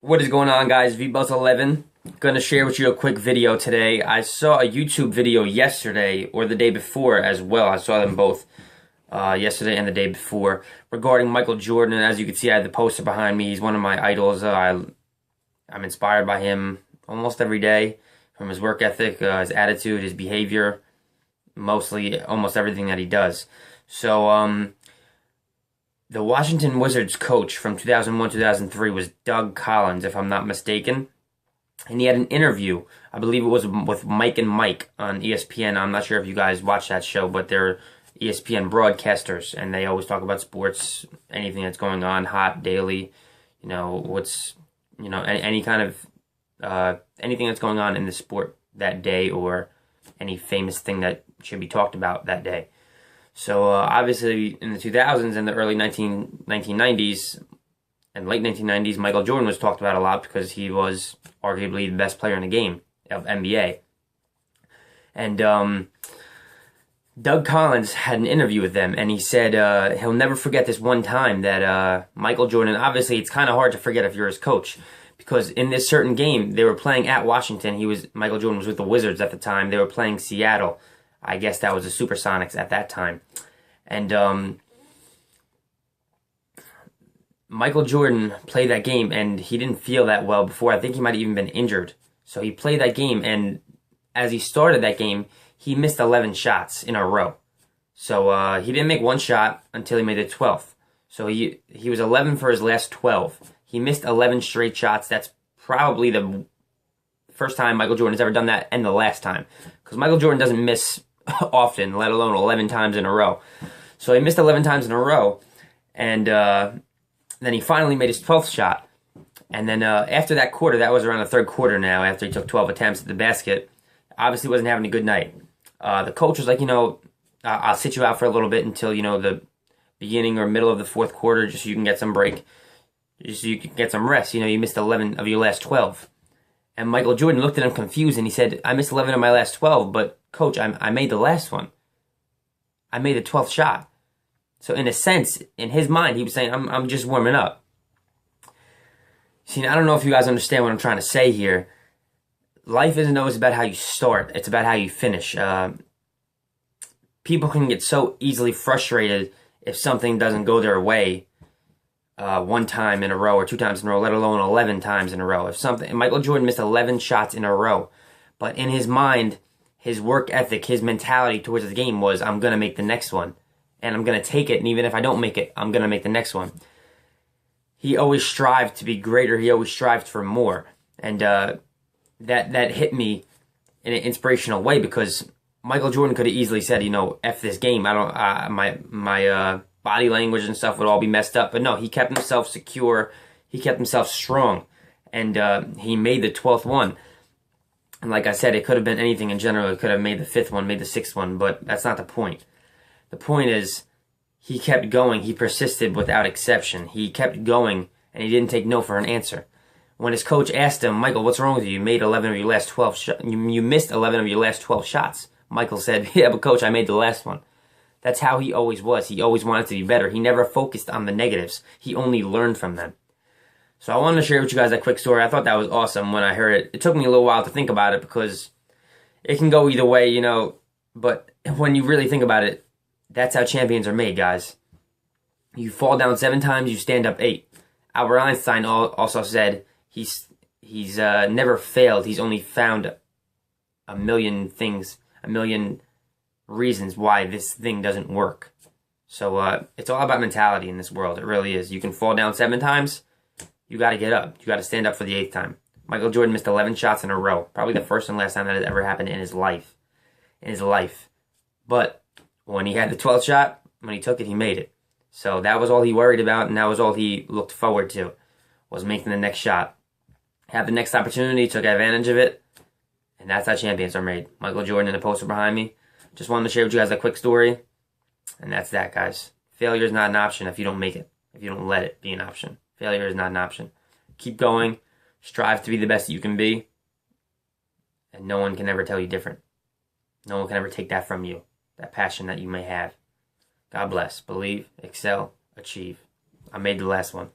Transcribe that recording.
What is going on, guys? V-Buzz11. Gonna share with you a quick video today. I saw a YouTube video yesterday or the day before as well. I saw them both yesterday and the day before regarding Michael Jordan. And as you can see, I had the poster behind me. He's one of my idols. I'm inspired by him almost every day, from his work ethic, his attitude, his behavior, mostly almost everything that he does. So the Washington Wizards coach from 2001-2003 was Doug Collins, if I'm not mistaken. And he had an interview, I believe it was with Mike and Mike on ESPN. I'm not sure if you guys watch that show, but they're ESPN broadcasters, and they always talk about sports, anything that's going on, hot, daily, any kind of, anything that's going on in the sport that day, or any famous thing that should be talked about that day. So obviously in the 2000s and the early 1990s and late 1990s, Michael Jordan was talked about a lot because he was arguably the best player in the game of NBA. And Doug Collins had an interview with them, and he said he'll never forget this one time that Michael Jordan, obviously it's kind of hard to forget if you're his coach, because in this certain game, they were playing at Washington. Michael Jordan was with the Wizards at the time. They were playing Seattle. I guess that was the Supersonics at that time. And Michael Jordan played that game, and he didn't feel that well before. I think he might have even been injured. So he played that game, and as he started that game, he missed 11 shots in a row. So he didn't make one shot until he made the 12th. So he was 11 for his last 12. He missed 11 straight shots. That's probably the first time Michael Jordan has ever done that, and the last time. Because Michael Jordan doesn't miss often, let alone 11 times in a row. So he missed 11 times in a row, and then he finally made his 12th shot. And then after that quarter, that was around the third quarter now, after he took 12 attempts at the basket, obviously wasn't having a good night. The coach was like, I'll sit you out for a little bit until, the beginning or middle of the fourth quarter, just so you can get some break, just so you can get some rest. You missed 11 of your last 12. And Michael Jordan looked at him confused, and he said, I missed 11 of my last 12, but coach, I made the last one. I made the 12th shot. So in a sense, in his mind, he was saying, I'm just warming up. See, I don't know if you guys understand what I'm trying to say here. Life isn't always about how you start. It's about how you finish. People can get so easily frustrated if something doesn't go their way one time in a row or two times in a row, let alone 11 times in a row. Michael Jordan missed 11 shots in a row, but in his mind, his work ethic, his mentality towards the game was, I'm going to make the next one, and I'm going to take it, and even if I don't make it, I'm going to make the next one. He always strived to be greater. He always strived for more, and that hit me in an inspirational way, because Michael Jordan could have easily said, F this game. I don't, my body language and stuff would all be messed up. But no, he kept himself secure. He kept himself strong. And he made the 12th one. And like I said, it could have been anything in general. It could have made the 5th one, made the 6th one. But that's not the point. The point is, he kept going. He persisted without exception. He kept going, and he didn't take no for an answer. When his coach asked him, Michael, what's wrong with you? You made 11 of your last 12 shots. You missed 11 of your last 12 shots. Michael said, yeah, but coach, I made the last one. That's how he always was. He always wanted to be better. He never focused on the negatives. He only learned from them. So I wanted to share with you guys that quick story. I thought that was awesome when I heard it. It took me a little while to think about it, because it can go either way, But when you really think about it, that's how champions are made, guys. You fall down 7 times, you stand up 8. Albert Einstein also said he's never failed. He's only found a million reasons why this thing doesn't work. So it's all about mentality in this world. It really is. You can fall down 7 times. You got to get up. You got to stand up for the 8th time. Michael Jordan missed 11 shots in a row. Probably the first and last time that has ever happened in his life. But when he had the 12th shot, when he took it, he made it. So that was all he worried about, and that was all he looked forward to, was making the next shot. Had the next opportunity, took advantage of it, and that's how champions are made. Michael Jordan in the poster behind me. Just wanted to share with you guys a quick story, and that's that, guys. Failure is not an option if you don't make it, if you don't let it be an option. Failure is not an option. Keep going. Strive to be the best that you can be, and no one can ever tell you different. No one can ever take that from you, that passion that you may have. God bless. Believe, excel, achieve. I made the last one.